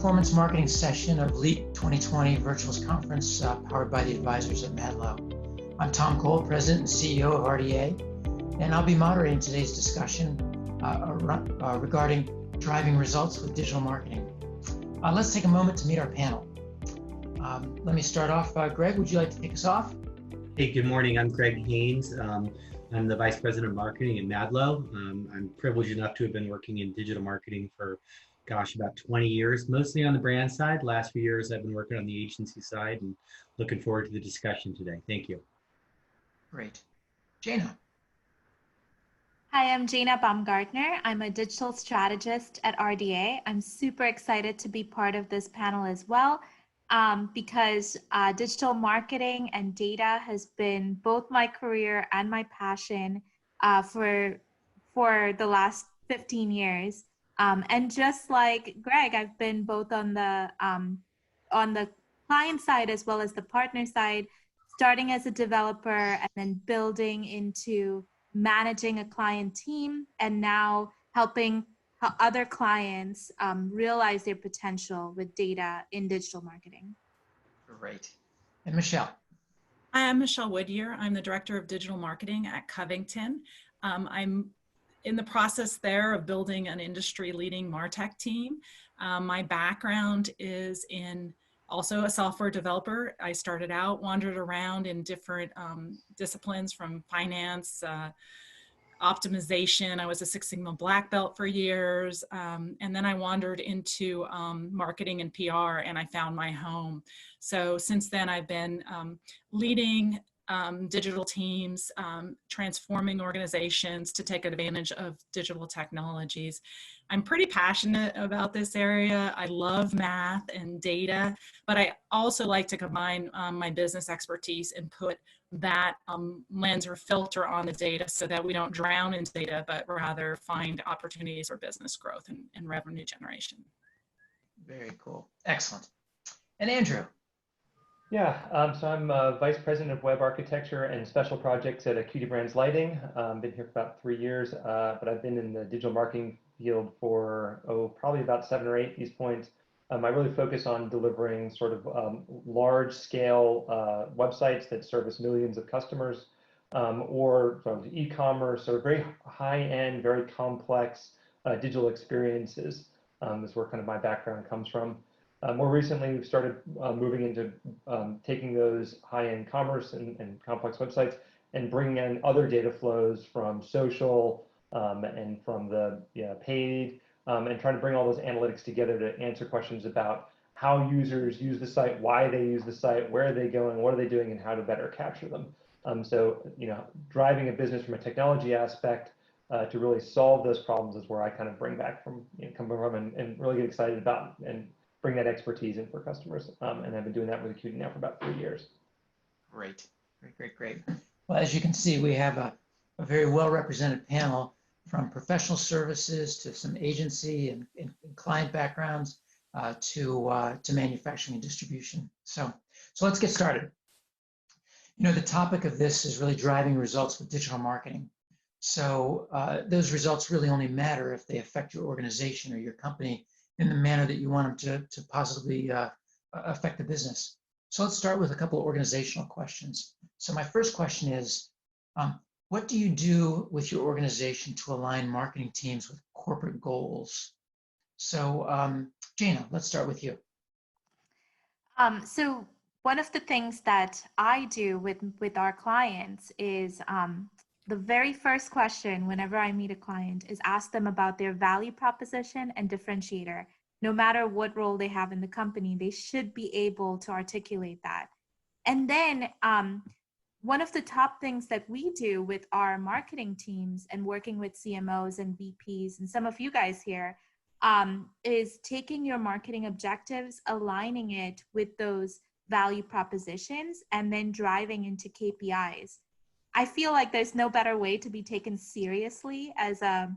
performance marketing session of LEAP 2020 Virtuals Conference powered by the advisors at Mahdlo. I'm Tom Cole, President and CEO of RDA, and I'll be moderating today's discussion regarding driving results with digital marketing. Let's take a moment to meet our panel. Let me start off. Greg, would you like to kick us off? Hey, good morning. I'm Greg Haynes. I'm the Vice President of Marketing at Mahdlo. I'm privileged enough to have been working in digital marketing for, about 20 years, mostly on the brand side. Last few years, I've been working on the agency side and looking forward to the discussion today. Thank you. Great. Jana. Hi, I'm Jana Baumgartner. I'm a digital strategist at RDA. I'm super excited to be part of this panel as well because digital marketing and data has been both my career and my passion for the last 15 years. And just like Greg, I've been both on the client side as well as the partner side, starting as a developer and then building into managing a client team, and now helping other clients realize their potential with data in digital marketing. Great. And Michelle. Hi, I'm Michelle Woodyear. I'm the Director of Digital Marketing at Covington. I'm in the process there of building an industry-leading MarTech team. My background is in also a software developer. I started out, wandered around in different disciplines from finance, optimization. I was a Six Sigma black belt for years. And then I wandered into marketing and PR, and I found my home. So since then I've been leading digital teams, transforming organizations to take advantage of digital technologies. I'm pretty passionate about this area. I love math and data, but I also like to combine my business expertise and put that lens or filter on the data so that we don't drown in data, but rather find opportunities for business growth and revenue generation. Very cool. Excellent. And Andrew. Yeah, so I'm Vice President of Web Architecture and Special Projects at Acuity Brands Lighting. Been here for about 3 years, but I've been in the digital marketing field for, probably about 7 or 8 at these points. I really focus on delivering sort of large-scale websites that service millions of customers, or sort of e-commerce, or very high-end, very complex digital experiences. Is where kind of my background comes from. More recently, we've started moving into taking those high-end commerce and complex websites and bringing in other data flows from social and from the paid, and trying to bring all those analytics together to answer questions about how users use the site, why they use the site, where are they going, what are they doing, and how to better capture them. So, driving a business from a technology aspect to really solve those problems is where I kind of bring back from, come from, and really get excited about and bring that expertise in for customers. And I've been doing that with Acuity now for about 3 years. Great, great. Well, as you can see, we have a very well-represented panel, from professional services to some agency and client backgrounds to manufacturing and distribution. So let's get started. The topic of this is really driving results with digital marketing. So those results really only matter if they affect your organization or your company in the manner that you want them to positively affect the business. So let's start with a couple of organizational questions. So my first question is, what do you do with your organization to align marketing teams with corporate goals? So Jana, let's start with you. So one of the things that I do with our clients is the very first question whenever I meet a client is ask them about their value proposition and differentiator. No matter what role they have in the company, they should be able to articulate that. And then one of the top things that we do with our marketing teams and working with CMOs and VPs and some of you guys here is taking your marketing objectives, aligning it with those value propositions, and then driving into KPIs. I feel like there's no better way to be taken seriously as a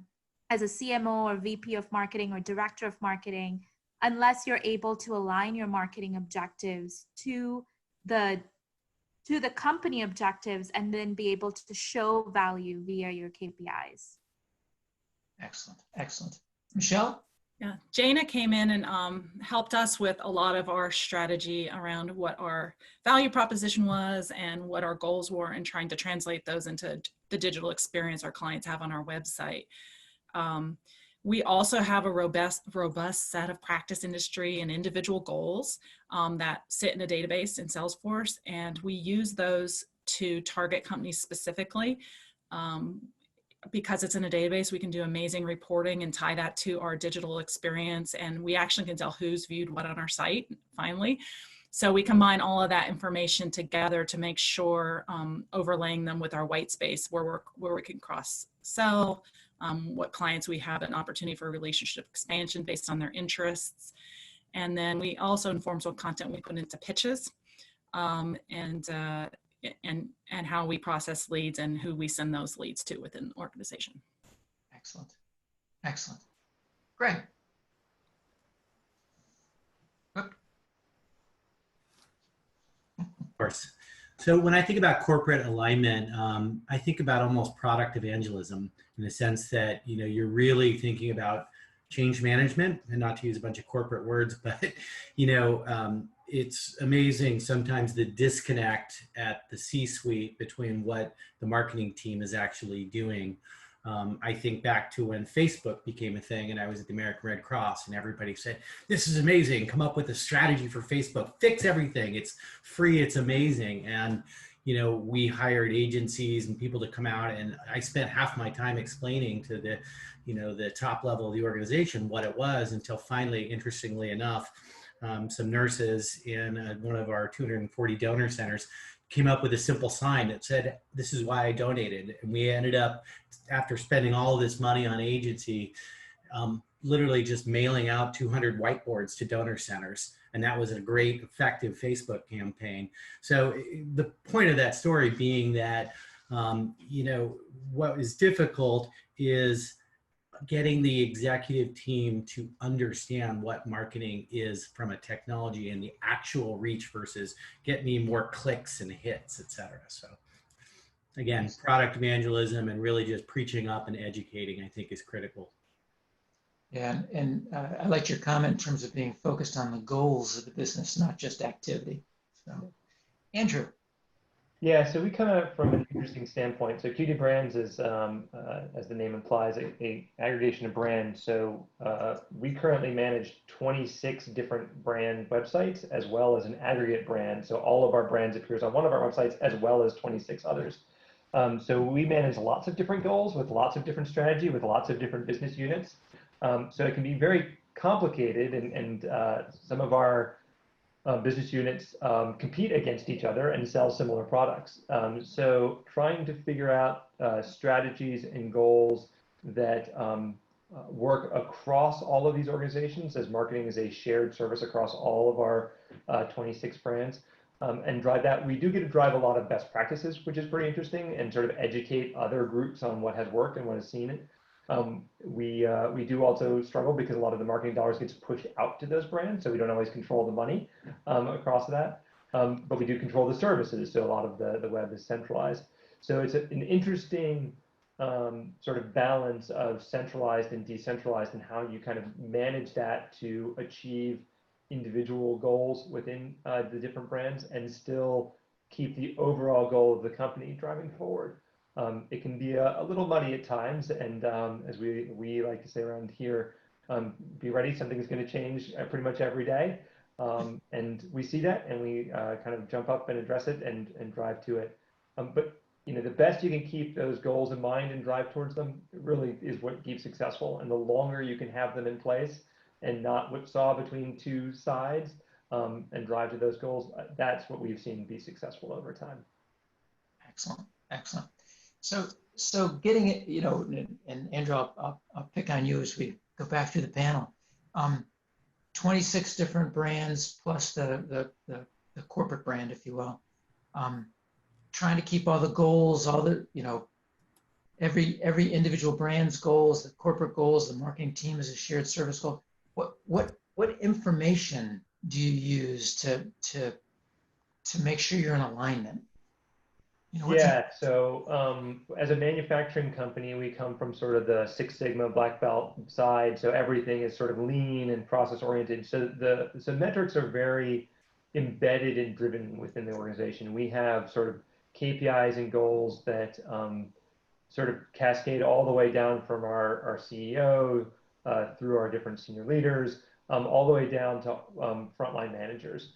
CMO or VP of marketing or director of marketing unless you're able to align your marketing objectives to the company objectives and then be able to show value via your KPIs. Excellent. Michelle? Yeah, Jana came in and helped us with a lot of our strategy around what our value proposition was and what our goals were, and trying to translate those into the digital experience our clients have on our website. We also have a robust set of practice, industry, and individual goals that sit in a database in Salesforce, and we use those to target companies specifically. Because it's in a database, we can do amazing reporting and tie that to our digital experience, and we actually can tell who's viewed what on our site finally. So we combine all of that information together to make sure overlaying them with our white space where we can cross sell, what clients we have an opportunity for relationship expansion based on their interests. And then we also inform what content we put into pitches, and how we process leads and who we send those leads to within the organization. Excellent. Excellent. Greg. Of course. So when I think about corporate alignment, I think about almost product evangelism, in the sense that, you know, you're really thinking about change management, and not to use a bunch of corporate words, but, you know, it's amazing sometimes the disconnect at the C-suite between what the marketing team is actually doing. I think back to when Facebook became a thing, and I was at the American Red Cross, and everybody said, this is amazing, come up with a strategy for Facebook, fix everything, it's free, it's amazing. And you know, we hired agencies and people to come out, and I spent half my time explaining to the, you know, the top level of the organization what it was, until finally, interestingly enough, some nurses in one of our 240 donor centers came up with a simple sign that said, this is why I donated. And we ended up, after spending all of this money on agency, literally just mailing out 200 whiteboards to donor centers. And that was a great, effective Facebook campaign. So the point of that story being that, you know, what is difficult is getting the executive team to understand what marketing is from a technology and the actual reach versus get me more clicks and hits, et cetera. So again, product evangelism and really just preaching up and educating, I think, is critical. Yeah, and I liked your comment in terms of being focused on the goals of the business, not just activity. So, Andrew. Yeah, so we come at it from an interesting standpoint. So QD Brands is, as the name implies, a aggregation of brands. So we currently manage 26 different brand websites, as well as an aggregate brand. So all of our brands appears on one of our websites, as well as 26 others. So we manage lots of different goals with lots of different strategy, with lots of different business units. So it can be very complicated, and some of our business units compete against each other and sell similar products. So trying to figure out strategies and goals that work across all of these organizations, as marketing is a shared service across all of our 26 brands, and drive that. We do get to drive a lot of best practices, which is pretty interesting, and sort of educate other groups on what has worked and what has seen it. We do also struggle because a lot of the marketing dollars gets pushed out to those brands, so we don't always control the money across that. But we do control the services, so a lot of the web is centralized. So it's an interesting sort of balance of centralized and decentralized, and how you kind of manage that to achieve individual goals within the different brands and still keep the overall goal of the company driving forward. It can be a little muddy at times, and as we like to say around here, be ready, something is going to change pretty much every day. And we see that, and we kind of jump up and address it and drive to it. But you know, the best you can keep those goals in mind and drive towards them really is what keeps successful. And the longer you can have them in place and not whipsaw between two sides and drive to those goals, that's what we've seen be successful over time. Excellent, excellent. So getting it, you know, and Andrew, I'll pick on you as we go back through the panel. 26 different brands plus the corporate brand, if you will. Trying to keep all the goals, all the, you know, every individual brand's goals, the corporate goals, the marketing team is a shared service goal. What information do you use to make sure you're in alignment? You know, what's Yeah, so as a manufacturing company, we come from sort of the Six Sigma black belt side. So everything is sort of lean and process oriented. So metrics are very embedded and driven within the organization. We have sort of KPIs and goals that sort of cascade all the way down from our CEO through our different senior leaders, all the way down to frontline managers.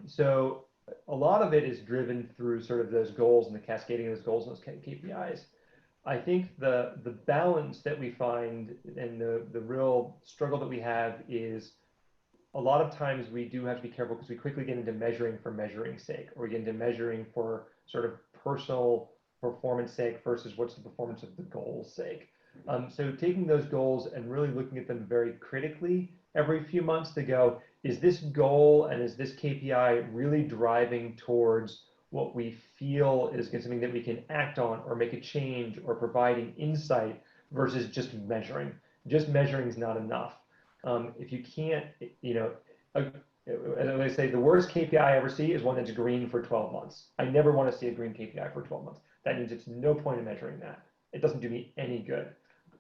So a lot of it is driven through sort of those goals and the cascading of those goals and those KPIs. I think the balance that we find and the real struggle that we have is a lot of times we do have to be careful because we quickly get into measuring for measuring's sake, or we get into measuring for sort of personal performance sake versus what's the performance of the goal's sake. So taking those goals and really looking at them very critically every few months to go, is this goal and is this KPI really driving towards what we feel is something that we can act on or make a change or providing insight versus just measuring? Just measuring is not enough. If you can't, you know, as I say, the worst KPI I ever see is one that's green for 12 months. I never want to see a green KPI for 12 months. That means it's no point in measuring that. It doesn't do me any good.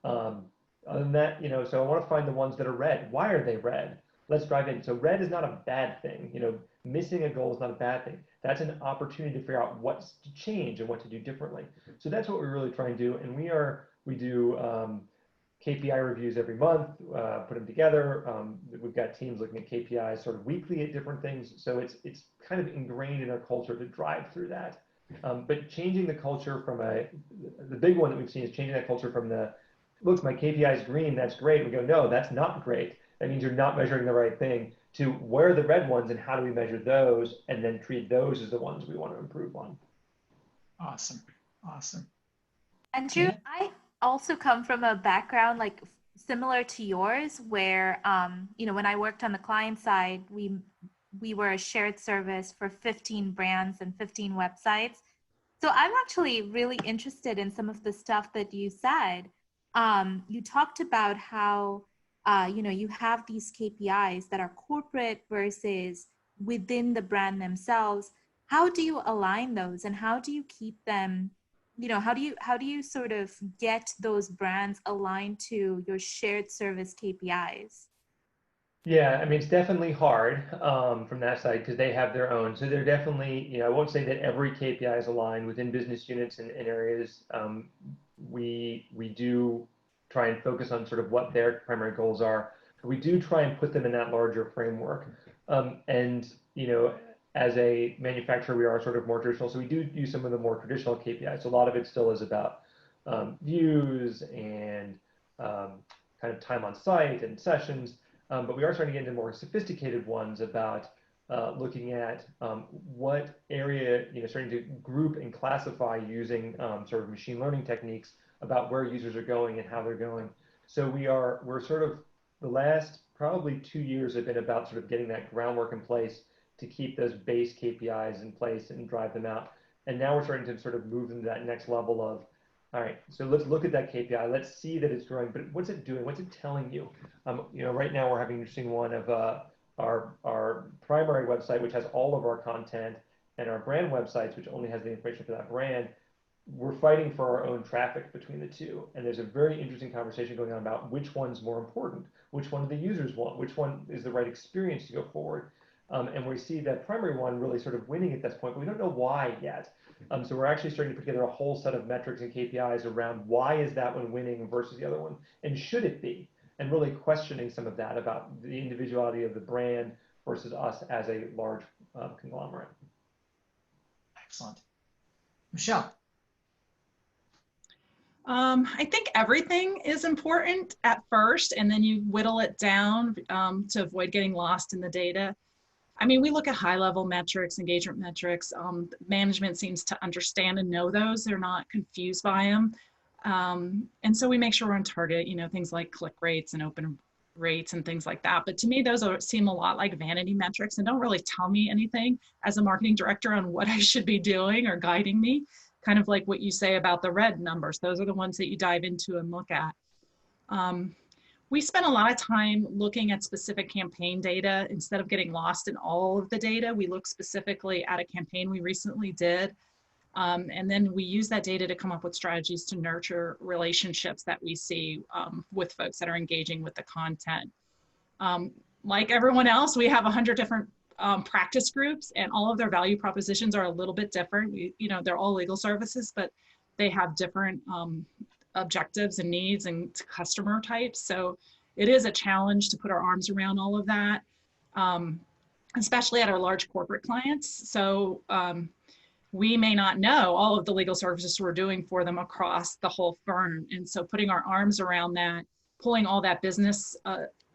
Other than that, you know, so I want to find the ones that are red. Why are they red? Let's dive in. So red is not a bad thing. You know, missing a goal is not a bad thing. That's an opportunity to figure out what's to change and what to do differently. So that's what we really try and do. And we do KPI reviews every month, put them together. We've got teams looking at KPIs sort of weekly at different things. So it's kind of ingrained in our culture to drive through that. But changing the culture from the big one that we've seen is changing that culture from look, my KPI is green, that's great. We go, no, that's not great. That means you're not measuring the right thing, to where are the red ones and how do we measure those, and then treat those as the ones we want to improve on. awesome. Awesome. Andrew, Yeah. I also come from a background like similar to yours, where you know, when I worked on the client side, we were a shared service for 15 brands and 15 websites. So I'm actually really interested in some of the stuff that you said. You talked about how you know, you have these KPIs that are corporate versus within the brand themselves. How do you align those, and how do you keep them, you know, how do you sort of get those brands aligned to your shared service KPIs? Yeah, I mean, it's definitely hard from that side because they have their own. So they're definitely, you know, I won't say that every KPI is aligned within business units and areas. We do try and focus on sort of what their primary goals are. We do try and put them in that larger framework. And, you know, as a manufacturer, we are sort of more traditional. So we do use some of the more traditional KPIs. So a lot of it still is about views and kind of time on site and sessions. But we are starting to get into more sophisticated ones about looking at what area, you know, starting to group and classify using sort of machine learning techniques about where users are going and how they're going. So we're sort of, the last probably 2 years have been about sort of getting that groundwork in place to keep those base KPIs in place and drive them out. And now we're starting to sort of move into that next level of, all right, so let's look at that KPI. Let's see that it's growing, but what's it doing? What's it telling you? You know, right now we're having an interesting one of our primary website, which has all of our content, and our brand websites, which only has the information for that brand. We're fighting for our own traffic between the two. And there's a very interesting conversation going on about which one's more important, which one do the users want, which one is the right experience to go forward. And we see that primary one really sort of winning at this point, but we don't know why yet. So we're actually starting to put together a whole set of metrics and KPIs around why is that one winning versus the other one, and should it be? And really questioning some of that about the individuality of the brand versus us as a large conglomerate. Excellent. Michelle. I think everything is important at first, and then you whittle it down to avoid getting lost in the data. I mean, we look at high-level metrics, engagement metrics. Management seems to understand and know those. They're not confused by them. And so we make sure we're on target, you know, things like click rates and open rates and things like that. But to me, those seem a lot like vanity metrics and don't really tell me anything as a marketing director on what I should be doing or guiding me. Kind of like what you say about the red numbers. Those are the ones that you dive into and look at. We spend a lot of time looking at specific campaign data instead of getting lost in all of the data. We look specifically at a campaign we recently did And then we use that data to come up with strategies to nurture relationships that we see with folks that are engaging with the content. Like everyone else, we have 100 different practice groups, and all of their value propositions are a little bit different. They're all legal services, but they have different objectives and needs and customer types. So it is a challenge to put our arms around all of that, especially at our large corporate clients. So we may not know all of the legal services we're doing for them across the whole firm. And so putting our arms around that, pulling all that business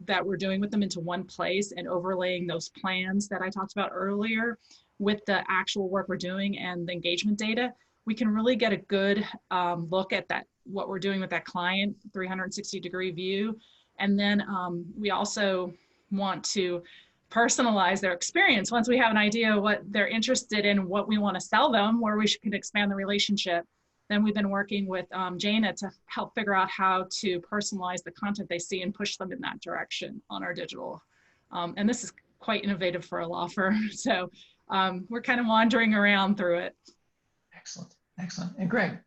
that we're doing with them into one place and overlaying those plans that I talked about earlier with the actual work we're doing and the engagement data, we can really get a good look at that, what we're doing with that client, 360-degree view. And then we also want to personalize their experience. Once we have an idea of what they're interested in, what we want to sell them, where we can expand the relationship, then we've been working with Jana to help figure out how to personalize the content they see and push them in that direction on our digital. And this is quite innovative for a law firm. So we're kind of wandering around through it. Excellent, excellent. And Greg?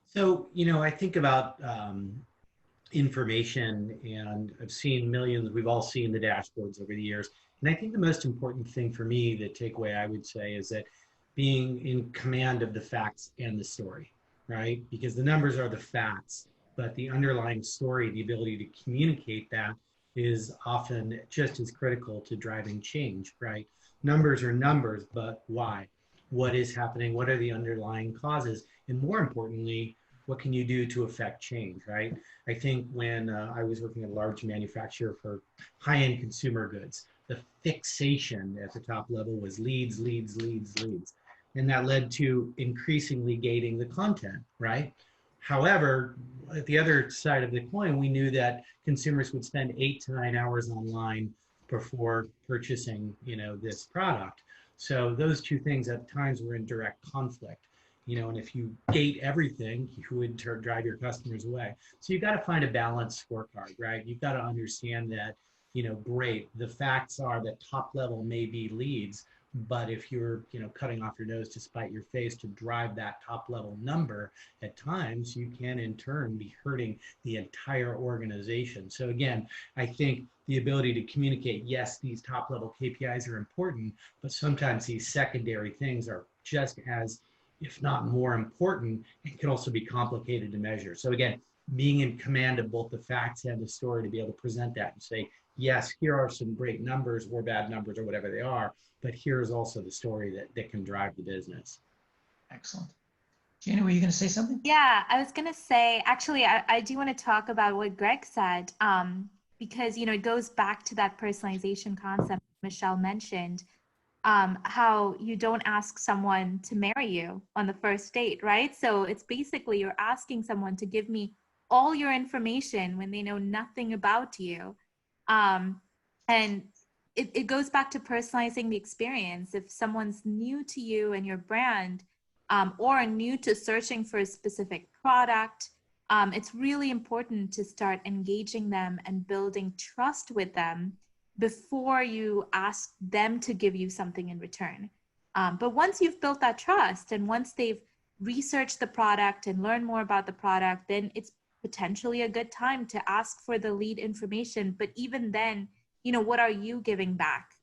So, I think about information, and I've seen millions, we've all seen the dashboards over the years. And I think the most important thing for me, the takeaway I would say, is that being in command of the facts and the story, right? Because the numbers are the facts, but the underlying story, the ability to communicate that, is often just as critical to driving change, right? Numbers are numbers, but why? What is happening? What are the underlying causes? And more importantly, what can you do to affect change, right? I think when I was working at a large manufacturer for high-end consumer goods, the fixation at the top level was leads, leads, leads, leads. And that led to increasingly gating the content, right? However, at the other side of the coin, we knew that consumers would spend 8 to 9 hours online before purchasing, this product. So those two things at times were in direct conflict. And if you gate everything, you would drive your customers away. So you've got to find a balanced scorecard, right? You've got to understand that, great, the facts are that top level may be leads, but if you're, cutting off your nose to spite your face to drive that top level number, at times you can in turn be hurting the entire organization. So again, I think the ability to communicate, yes, these top level KPIs are important, but sometimes these secondary things are just as, if not more important, and can also be complicated to measure. So again, being in command of both the facts and the story to be able to present that and say, yes, here are some great numbers or bad numbers or whatever they are, but here's also the story that can drive the business. Excellent. Jana, were you going to say something? Yeah, I was going to say, actually, I do want to talk about what Greg said, because, it goes back to that personalization concept Michelle mentioned, how you don't ask someone to marry you on the first date, right? So it's basically you're asking someone to give me all your information when they know nothing about you. And it goes back to personalizing the experience. If someone's new to you and your brand, or new to searching for a specific product, it's really important to start engaging them and building trust with them before you ask them to give you something in return. But once you've built that trust and once they've researched the product and learned more about the product, then it's potentially a good time to ask for the lead information. But even then, what are you giving back?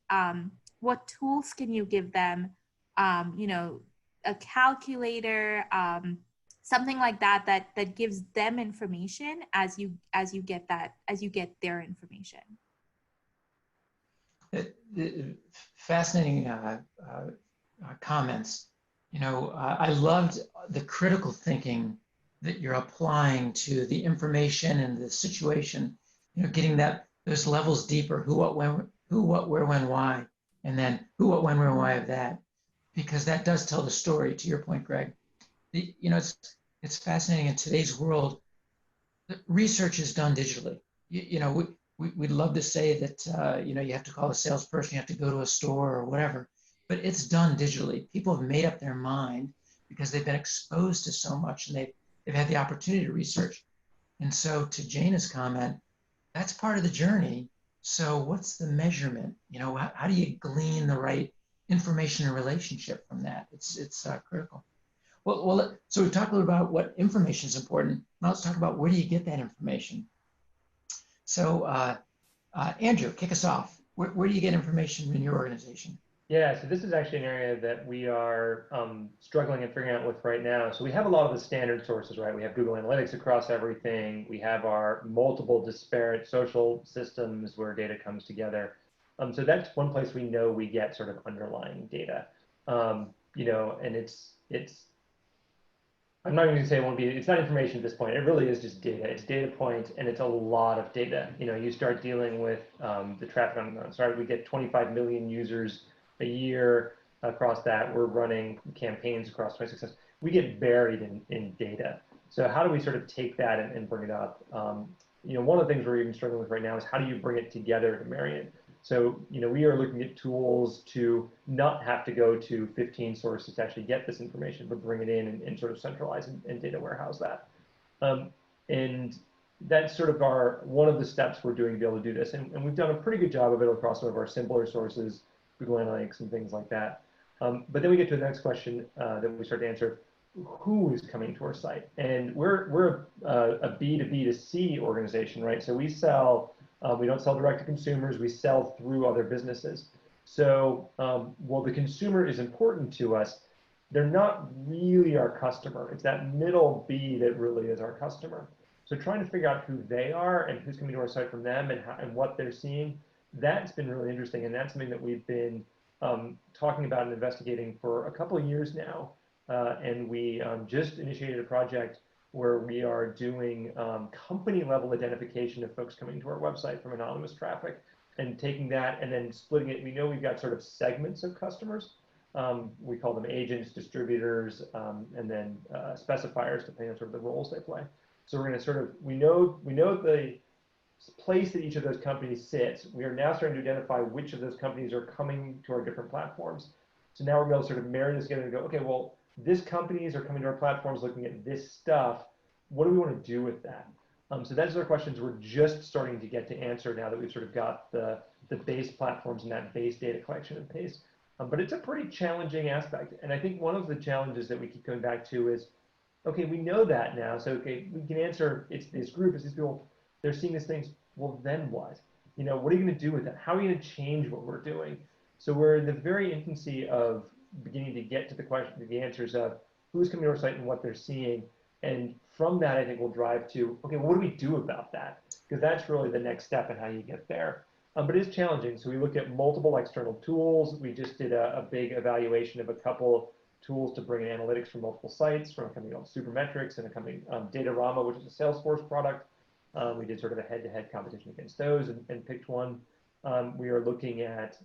What tools can you give them? A calculator, something like that gives them information as you get their information. Fascinating comments. I loved the critical thinking that you're applying to the information and the situation, getting those levels deeper, who, what, where, when, why, and then who, what, when, where, why of that, because that does tell the story, to your point, Greg. It's fascinating in today's world, research is done digitally. We'd love to say that, you have to call a salesperson, you have to go to a store or whatever, but it's done digitally. People have made up their mind because they've been exposed to so much and they've had the opportunity to research. And so to Jana's comment, that's part of the journey. So what's the measurement? How do you glean the right information and relationship from that? It's critical. So we talked a little about what information is important. Now let's talk about where do you get that information. So Andrew, kick us off. Where do you get information in your organization? Yeah, so this is actually an area that we are struggling and figuring out with right now. So we have a lot of the standard sources, right? We have Google Analytics across everything. We have our multiple disparate social systems where data comes together. So that's one place we know we get sort of underlying data. You know, and it's I'm not even gonna say it won't be, it's not information at this point. It really is just data. It's data points, and it's a lot of data. You know, you start dealing with the traffic on, sorry, we get 25 million users a year across that. We're running campaigns across 26. We get buried in data. So how do we sort of take that and bring it up? You know, one of the things we're even struggling with right now is how do you bring it together to marry it? So, you know, we are looking at tools to not have to go to 15 sources to actually get this information, but bring it in and sort of centralize and data warehouse that. And that's sort of one of the steps we're doing to be able to do this. And we've done a pretty good job of it across some of our simpler sources, Google Analytics and things like that. But then we get to the next question that we start to answer. Who is coming to our site? And we're a B2B2C organization, right? So we sell, we don't sell direct to consumers, we sell through other businesses. So while the consumer is important to us, they're not really our customer. It's that middle B that really is our customer. So trying to figure out who they are and who's coming to our site from them and what they're seeing, that's been really interesting. And that's something that we've been talking about and investigating for a couple of years now. And we just initiated a project where we are doing company level identification of folks coming to our website from anonymous traffic and taking that and then splitting it. We know we've got sort of segments of customers. We call them agents, distributors, and then specifiers depending on sort of the roles they play. So we're going to sort of, we know the place that each of those companies sits. We are now starting to identify which of those companies are coming to our different platforms. So now we're going to sort of marry this together and go, okay, well, this companies are coming to our platforms looking at this stuff. What do we want to do with that? So those are questions we're just starting to get to answer now that we've sort of got the base platforms and that base data collection in place. But it's a pretty challenging aspect. And I think one of the challenges that we keep coming back to is, okay, we know that now. So, okay, we can answer, it's this group, it's these people, they're seeing these things. Well, then what? You know, what are you going to do with that? How are you going to change what we're doing? So we're in the very infancy of beginning to get to the question, the answers of who's coming to our site and what they're seeing. And from that, I think we'll drive to, okay, well, what do we do about that? Because that's really the next step in how you get there. But it is challenging. So we look at multiple external tools. We just did a big evaluation of a couple tools to bring in analytics from multiple sites, from a company called Supermetrics and a company, Datarama, which is a Salesforce product. We did sort of a head-to-head competition against those and picked one. We are looking at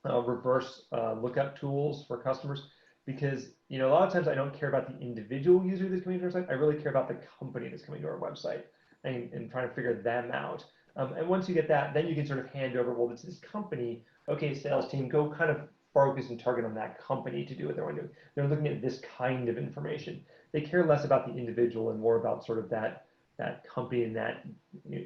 reverse lookup tools for customers because, you know, a lot of times I don't care about the individual user that's coming to our site. I really care about the company that's coming to our website and trying to figure them out. And once you get that, then you can sort of hand over, well, it's this company. Okay, sales team, go kind of focus and target on that company to do what they're doing. They're looking at this kind of information. They care less about the individual and more about sort of that company in that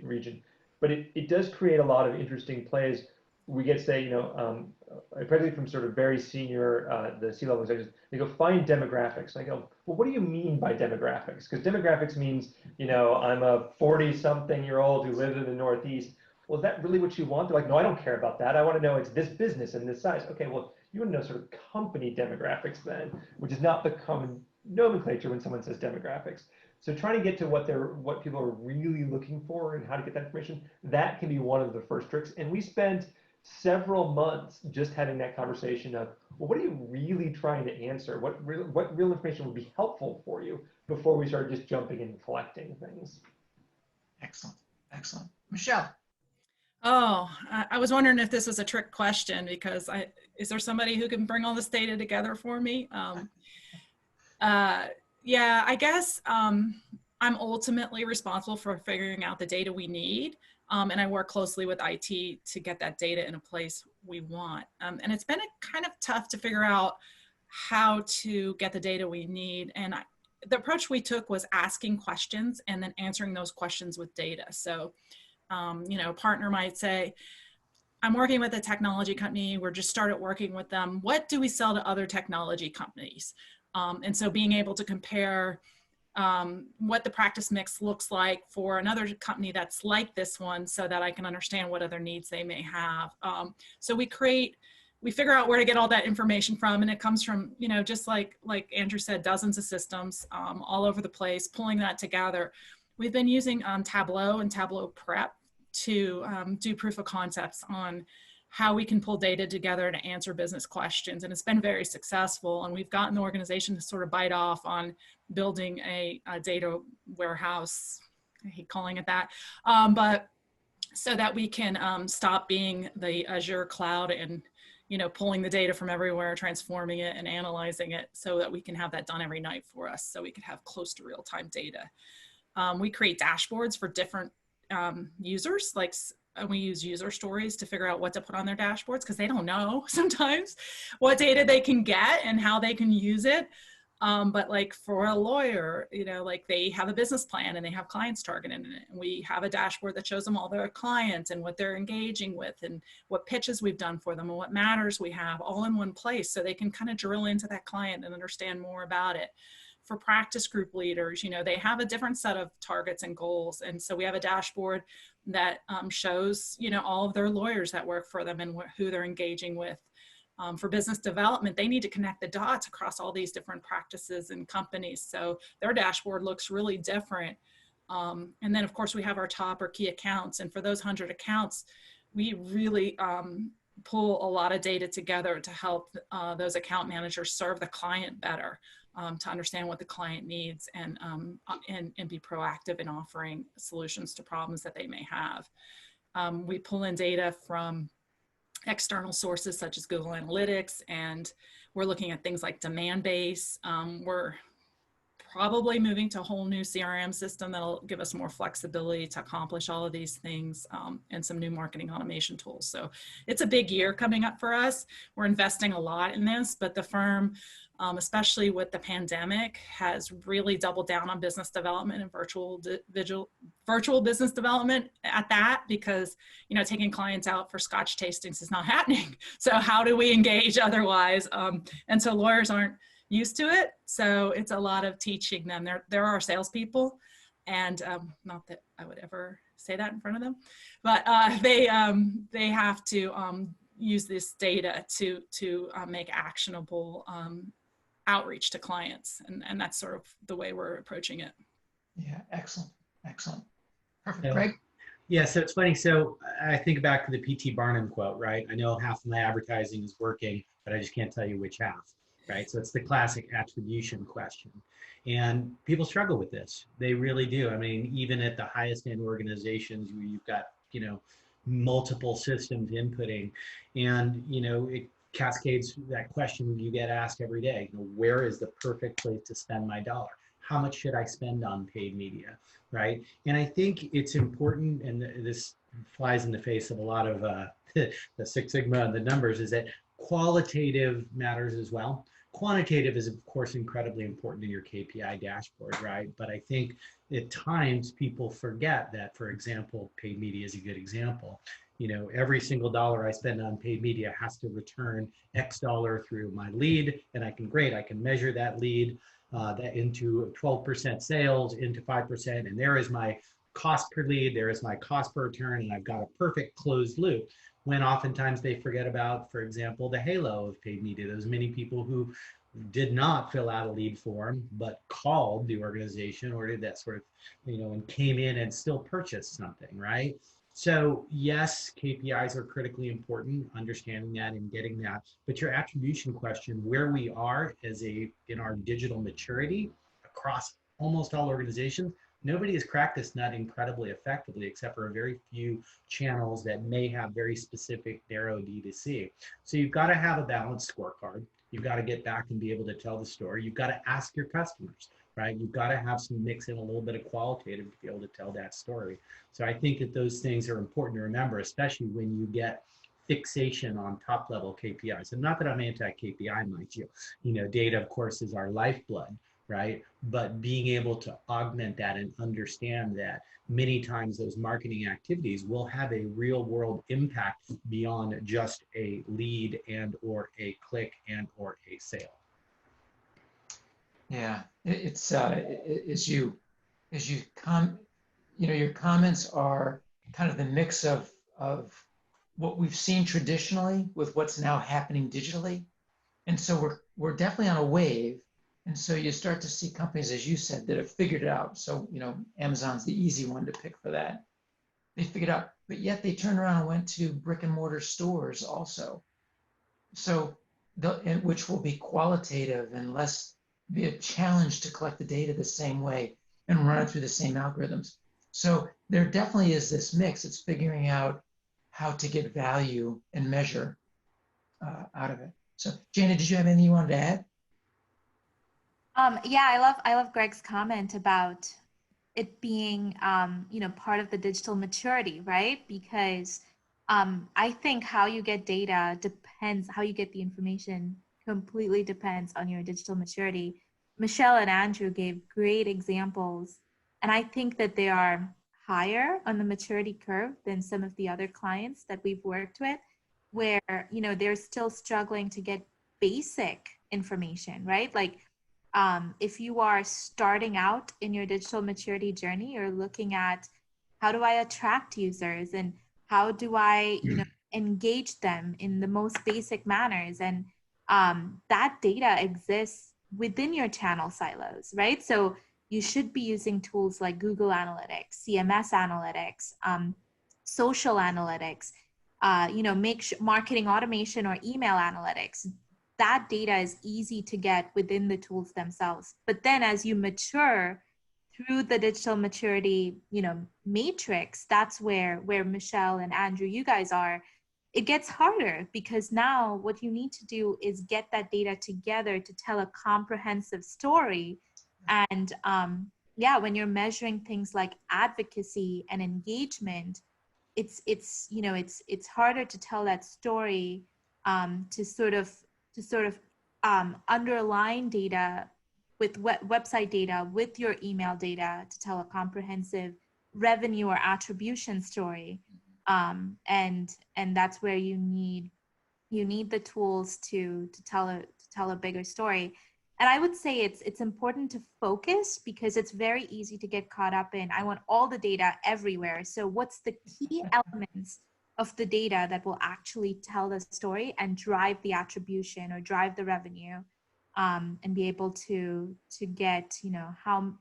region. But it does create a lot of interesting plays. We get to say, you know, particularly from sort of very senior, the C-level executives, they go find demographics. And I go, well, what do you mean by demographics? Because demographics means, you know, I'm a 40-something-year-old who lives in the Northeast. Well, is that really what you want? They're like, no, I don't care about that. I want to know it's this business and this size. Okay, well, you want to know sort of company demographics then, which is not the common nomenclature when someone says demographics. So trying to get to what people are really looking for and how to get that information, that can be one of the first tricks. And we spent several months just having that conversation of, well, what are you really trying to answer? What real information would be helpful for you before we start just jumping in and collecting things? Excellent, excellent. Michelle. Oh, I was wondering if this was a trick question because is there somebody who can bring all this data together for me? Yeah, I guess I'm ultimately responsible for figuring out the data we need. And I work closely with IT to get that data in a place we want. And it's been kind of tough to figure out how to get the data we need. And the approach we took was asking questions and then answering those questions with data. So, you know, a partner might say, I'm working with a technology company. We're just started working with them. What do we sell to other technology companies? And so being able to compare what the practice mix looks like for another company that's like this one, so that I can understand what other needs they may have. So we figure out where to get all that information from, and it comes from, you know, just like Andrew said, dozens of systems all over the place, pulling that together. We've been using Tableau and Tableau Prep to do proof of concepts on how we can pull data together to answer business questions. And it's been very successful. And we've gotten the organization to sort of bite off on building a data warehouse, I hate calling it that, but so that we can stop being the Azure cloud and, you know, pulling the data from everywhere, transforming it and analyzing it, so that we can have that done every night for us, so we could have close to real-time data. We create dashboards for different users, like we use user stories to figure out what to put on their dashboards, because they don't know sometimes what data they can get and how they can use it. But like for a lawyer, you know, like they have a business plan and they have clients targeted in it. And we have a dashboard that shows them all their clients and what they're engaging with and what pitches we've done for them and what matters we have all in one place, so they can kind of drill into that client and understand more about it. For practice group leaders, you know, they have a different set of targets and goals. And so we have a dashboard that shows, you know, all of their lawyers that work for them and who they're engaging with. For business development, they need to connect the dots across all these different practices and companies. So their dashboard looks really different. And then of course we have our top or key accounts. And for those 100 accounts, we really pull a lot of data together to help those account managers serve the client better. To understand what the client needs and be proactive in offering solutions to problems that they may have. We pull in data from external sources such as Google Analytics, and we're looking at things like demand base. We're probably moving to a whole new CRM system that'll give us more flexibility to accomplish all of these things, and some new marketing automation tools. So it's a big year coming up for us. We're investing a lot in this, but the firm, especially with the pandemic, has really doubled down on business development and virtual business development at that, because, you know, taking clients out for Scotch tastings is not happening. So how do we engage otherwise? And so lawyers aren't used to it. So it's a lot of teaching them. There are salespeople, and not that I would ever say that in front of them, but they have to use this data to make actionable outreach to clients. And that's sort of the way we're approaching it. Yeah, excellent, excellent. Perfect, Greg? Yeah, so it's funny. So I think back to the P.T. Barnum quote, right? I know half of my advertising is working, but I just can't tell you which half, right? So it's the classic attribution question. And people struggle with this. They really do. I mean, even at the highest end organizations where you've got, you know, multiple systems inputting, and, you know, it cascades that question you get asked every day. You know, where is the perfect place to spend my dollar? How much should I spend on paid media, right? And I think it's important, and this flies in the face of a lot of the Six Sigma and the numbers, is that qualitative matters as well. Quantitative is, of course, incredibly important in your KPI dashboard, right? But I think at times people forget that, for example, paid media is a good example. You know, every single dollar I spend on paid media has to return X dollar through my lead, and I can measure that lead that into 12% sales, into 5%, and there is my cost per lead, there is my cost per return, and I've got a perfect closed loop. When oftentimes they forget about, for example, the halo of paid media. Those many people who did not fill out a lead form, but called the organization or did that sort of, you know, and came in and still purchased something, right? So yes, KPIs are critically important, understanding that and getting that. But your attribution question, where we are in our digital maturity across almost all organizations, nobody has cracked this nut incredibly effectively, except for a very few channels that may have very specific narrow D2C. So you've got to have a balanced scorecard. You've got to get back and be able to tell the story. You've got to ask your customers, right? You've got to have some mix in a little bit of qualitative to be able to tell that story. So I think that those things are important to remember, especially when you get fixation on top level KPIs. And not that I'm anti-KPI, mind you. You know, data, of course, is our lifeblood, right? But being able to augment that and understand that many times those marketing activities will have a real world impact beyond just a lead and or a click and or a sale. Yeah, it's as you your comments are kind of the mix of what we've seen traditionally with what's now happening digitally. And so we're definitely on a wave. And so you start to see companies, as you said, that have figured it out. So, Amazon's the easy one to pick for that. They figured out, but yet they turned around and went to brick and mortar stores also. So, which will be qualitative and less be a challenge to collect the data the same way and run it through the same algorithms. So there definitely is this mix. It's figuring out how to get value and measure out of it. So, Jana, did you have anything you wanted to add? Yeah, I love Greg's comment about it being part of the digital maturity, right? Because I think how you get data depends, how you get the information completely depends on your digital maturity. Michelle and Andrew gave great examples, and I think that they are higher on the maturity curve than some of the other clients that we've worked with, where they're still struggling to get basic information, right? Like if you are starting out in your digital maturity journey, you're looking at how do I attract users and how do I, engage them in the most basic manners. And that data exists within your channel silos, right? So you should be using tools like Google Analytics, CMS Analytics, social analytics, marketing automation or email analytics. That data is easy to get within the tools themselves. But then as you mature through the digital maturity, matrix, that's where Michelle and Andrew, you guys are, it gets harder because now what you need to do is get that data together to tell a comprehensive story. And when you're measuring things like advocacy and engagement, it's harder to tell that story to sort of underline data with website data with your email data to tell a comprehensive revenue or attribution story, and that's where you need the tools to tell a bigger story. And I would say it's important to focus because it's very easy to get caught up in, I want all the data everywhere. So what's the key elements of the data that will actually tell the story and drive the attribution or drive the revenue, and be able to get, how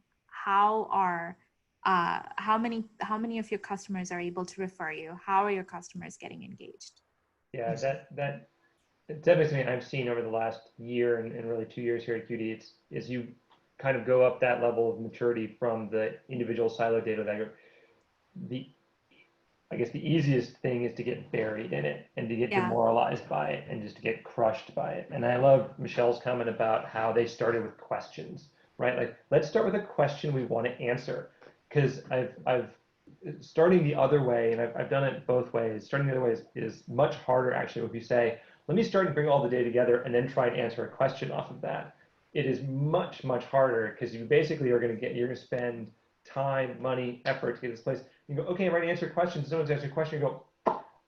many of your customers are able to refer you? How are your customers getting engaged? Yeah, that definitely something I've seen over the last year and really 2 years here at QD. It's as you kind of go up that level of maturity from the individual silo data that I guess the easiest thing is to get buried in it and to get demoralized by it and just to get crushed by it. And I love Michelle's comment about how they started with questions, right? Like, let's start with a question we want to answer. Because I've starting the other way, and I've done it both ways. Starting the other way is much harder, actually. If you say, let me start and bring all the data together and then try and answer a question off of that, it is much, much harder because you basically you're going to spend time, money, effort to get this place. You go, okay, I'm ready to answer a question. Someone's answering a question. You go,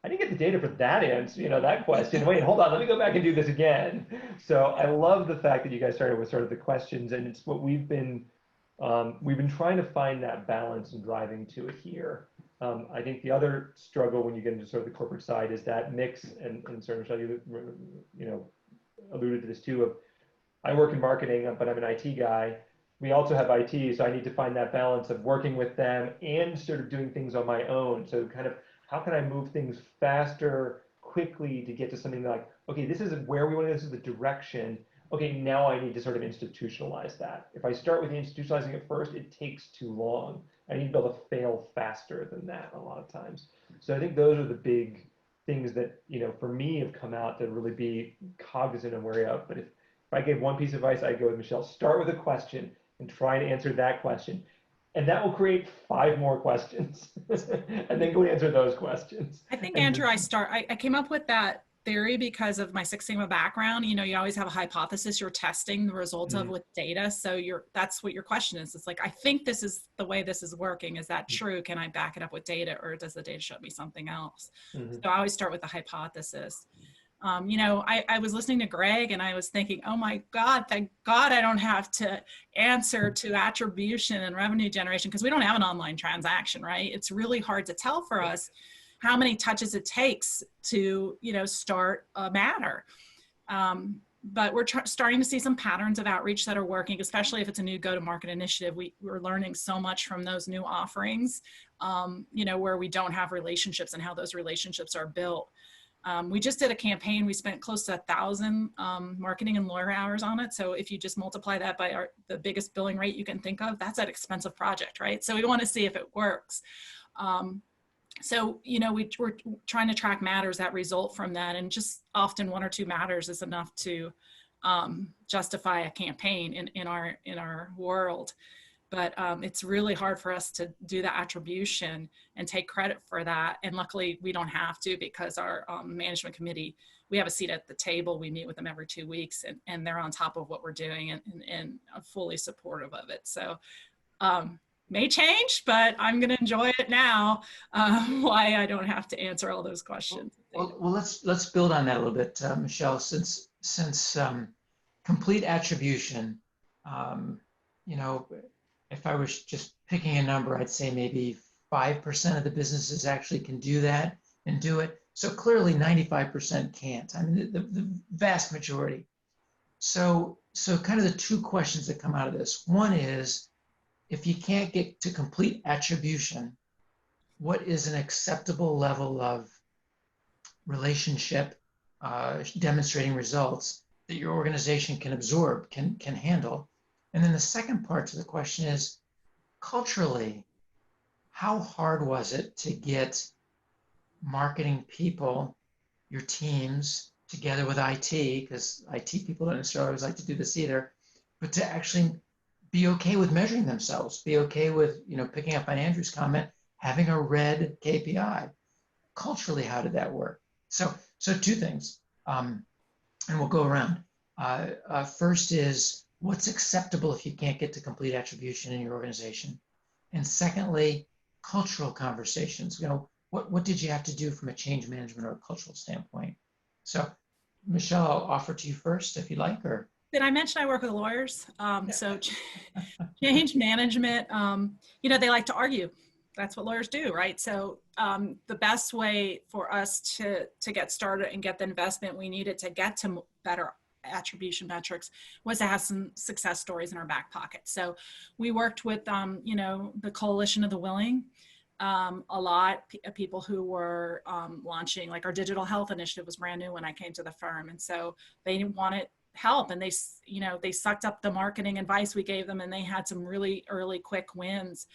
I didn't get the data for that answer, that question. Wait, hold on, let me go back and do this again. So I love the fact that you guys started with sort of the questions, and it's what we've been trying to find that balance and driving to it here. I think the other struggle when you get into sort of the corporate side is that mix, and sort of Michelle, you alluded to this too, of I work in marketing, but I'm an IT guy. We also have IT, so I need to find that balance of working with them and sort of doing things on my own. So kind of how can I move things faster, quickly to get to something like, okay, this isn't where we want to go, this is the direction. Okay, now I need to sort of institutionalize that. If I start with institutionalizing it first, it takes too long. I need to be able to fail faster than that a lot of times. So I think those are the big things that, for me have come out to really be cognizant and wary of. But if I gave one piece of advice, I'd go with Michelle, start with a question and try to answer that question. And that will create 5 more questions and then go answer those questions. I think, Andrew, I came up with that theory because of my Six Sigma background. You always have a hypothesis you're testing the results of with data. So that's what your question is. It's like, I think this is the way this is working. Is that true? Can I back it up with data, or does the data show me something else? So I always start with the hypothesis. You know, I was listening to Greg and I was thinking, oh my God, thank God I don't have to answer to attribution and revenue generation, because we don't have an online transaction, right? It's really hard to tell for us how many touches it takes to, you know, start a matter. But we're starting to see some patterns of outreach that are working, especially if it's a new go-to-market initiative. We're learning so much from those new offerings, you know, where we don't have relationships and how those relationships are built. We just did a campaign. We spent close to 1,000 marketing and lawyer hours on it. So if you just multiply that by the biggest billing rate you can think of, that's an expensive project, right? So we want to see if it works. So, you know, we're trying to track matters that result from that, and just often 1 or 2 matters is enough to justify a campaign in our world. But it's really hard for us to do the attribution and take credit for that. And luckily we don't have to, because our management committee, we have a seat at the table. We meet with them every 2 weeks, and they're on top of what we're doing and fully supportive of it. So may change, but I'm going to enjoy it now. Why I don't have to answer all those questions. Well, let's build on that a little bit, Michelle. Since complete attribution, you know, if I was just picking a number, I'd say maybe 5% of the businesses actually can do that and do it. So clearly 95% can't. I mean, the vast majority. So kind of the 2 questions that come out of this. One is, if you can't get to complete attribution, what is an acceptable level of relationship demonstrating results that your organization can absorb, can handle? And then the second part to the question is, culturally, how hard was it to get marketing people, your teams, together with IT, because IT people don't necessarily always like to do this either, but to actually be okay with measuring themselves, be okay with, you know, picking up on Andrew's comment, having a red KPI. Culturally, how did that work? So 2 things, and we'll go around. First is, what's acceptable if you can't get to complete attribution in your organization? And secondly, cultural conversations. You know, what did you have to do from a change management or a cultural standpoint? So Michelle, I'll offer to you first if you like, or. Did I mention I work with lawyers? So change management, you know, they like to argue. That's what lawyers do, right? So the best way for us to get started and get the investment we needed to get to better attribution metrics was to have some success stories in our back pocket. So we worked with, you know, the Coalition of the Willing, a lot of people who were launching, like our digital health initiative was brand new when I came to the firm. And so they wanted help, and they, you know, they sucked up the marketing advice we gave them, and they had some really early quick wins.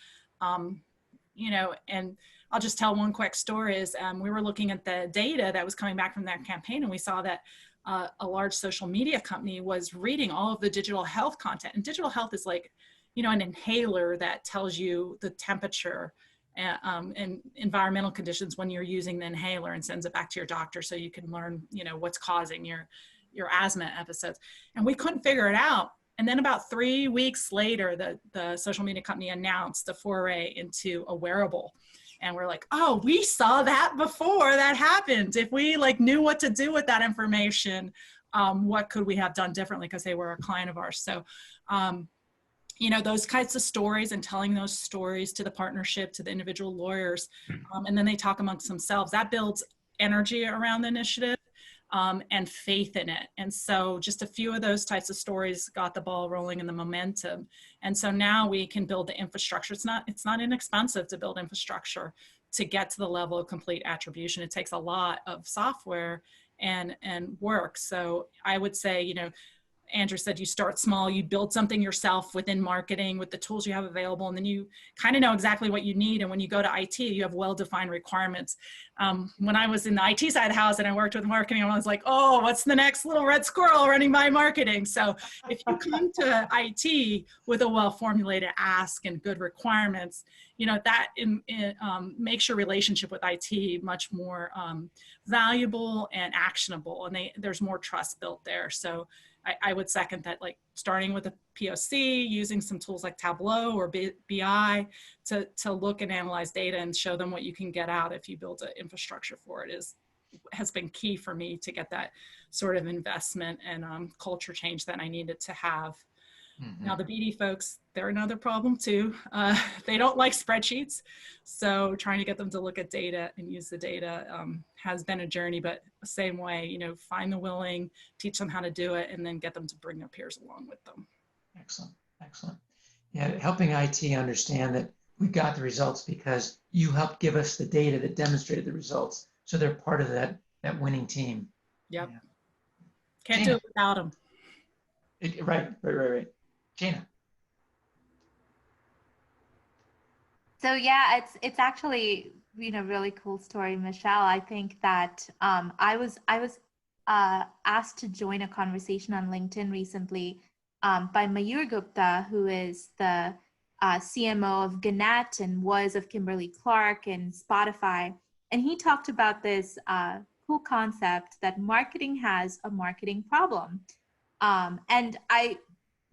You know, and I'll just tell one quick story is we were looking at the data that was coming back from that campaign, and we saw that a large social media company was reading all of the digital health content. And digital health is like, you know, an inhaler that tells you the temperature and environmental conditions when you're using the inhaler, and sends it back to your doctor so you can learn, you know, what's causing your asthma episodes. And we couldn't figure it out. And then about 3 weeks later, the social media company announced a foray into a wearable. And we're like, oh, we saw that before that happened. If we like knew what to do with that information, what could we have done differently? Because they were a client of ours. So, you know, those kinds of stories, and telling those stories to the partnership, to the individual lawyers, and then they talk amongst themselves, that builds energy around the initiative. And faith in it. And so just a few of those types of stories got the ball rolling and the momentum. And so now we can build the infrastructure. It's not inexpensive to build infrastructure to get to the level of complete attribution. It takes a lot of software and work. So I would say, you know, Andrew said you start small, you build something yourself within marketing with the tools you have available, and then you kind of know exactly what you need. And when you go to IT, you have well-defined requirements. When I was in the IT side of the house and I worked with marketing, I was like, oh, what's the next little red squirrel running by marketing? So if you come to IT with a well-formulated ask and good requirements, you know, that makes your relationship with IT much more valuable and actionable, and there's more trust built there. So I would second that, like starting with a POC, using some tools like Tableau or BI to look and analyze data and show them what you can get out if you build an infrastructure for it is has been key for me to get that sort of investment and culture change that I needed to have. Now the BD folks, they're another problem too. They don't like spreadsheets. So trying to get them to look at data and use the data has been a journey, but same way, you know, find the willing, teach them how to do it, and then get them to bring their peers along with them. Excellent, excellent. Yeah, helping IT understand that we got the results because you helped give us the data that demonstrated the results. So they're part of that winning team. Yep. Yeah. Can't Gina. do it without them. Right. Gina. So yeah, it's actually, you know, really cool story, Michelle. I think that I was asked to join a conversation on LinkedIn recently by Mayur Gupta, who is the CMO of Gannett and was of Kimberly-Clark and Spotify, and he talked about this cool concept that marketing has a marketing problem. And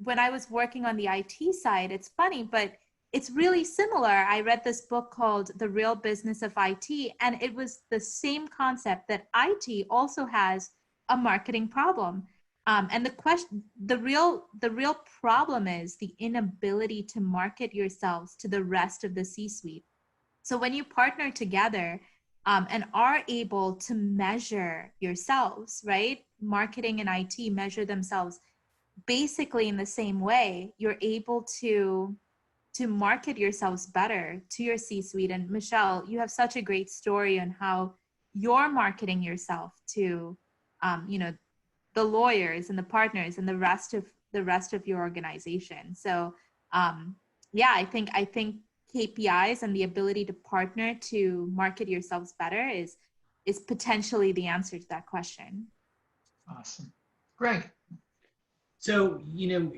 when I was working on the IT side, it's funny, but it's really similar. I read this book called The Real Business of IT, and it was the same concept that IT also has a marketing problem. And the real problem is the inability to market yourselves to the rest of the C-suite. So when you partner together and are able to measure yourselves, right? Marketing and IT measure themselves basically in the same way, you're able to market yourselves better to your C-suite. And Michelle, you have such a great story on how you're marketing yourself to, you know, the lawyers and the partners and the rest of your organization. So, yeah, I think KPIs and the ability to partner to market yourselves better is potentially the answer to that question. Awesome. Greg. So, you know,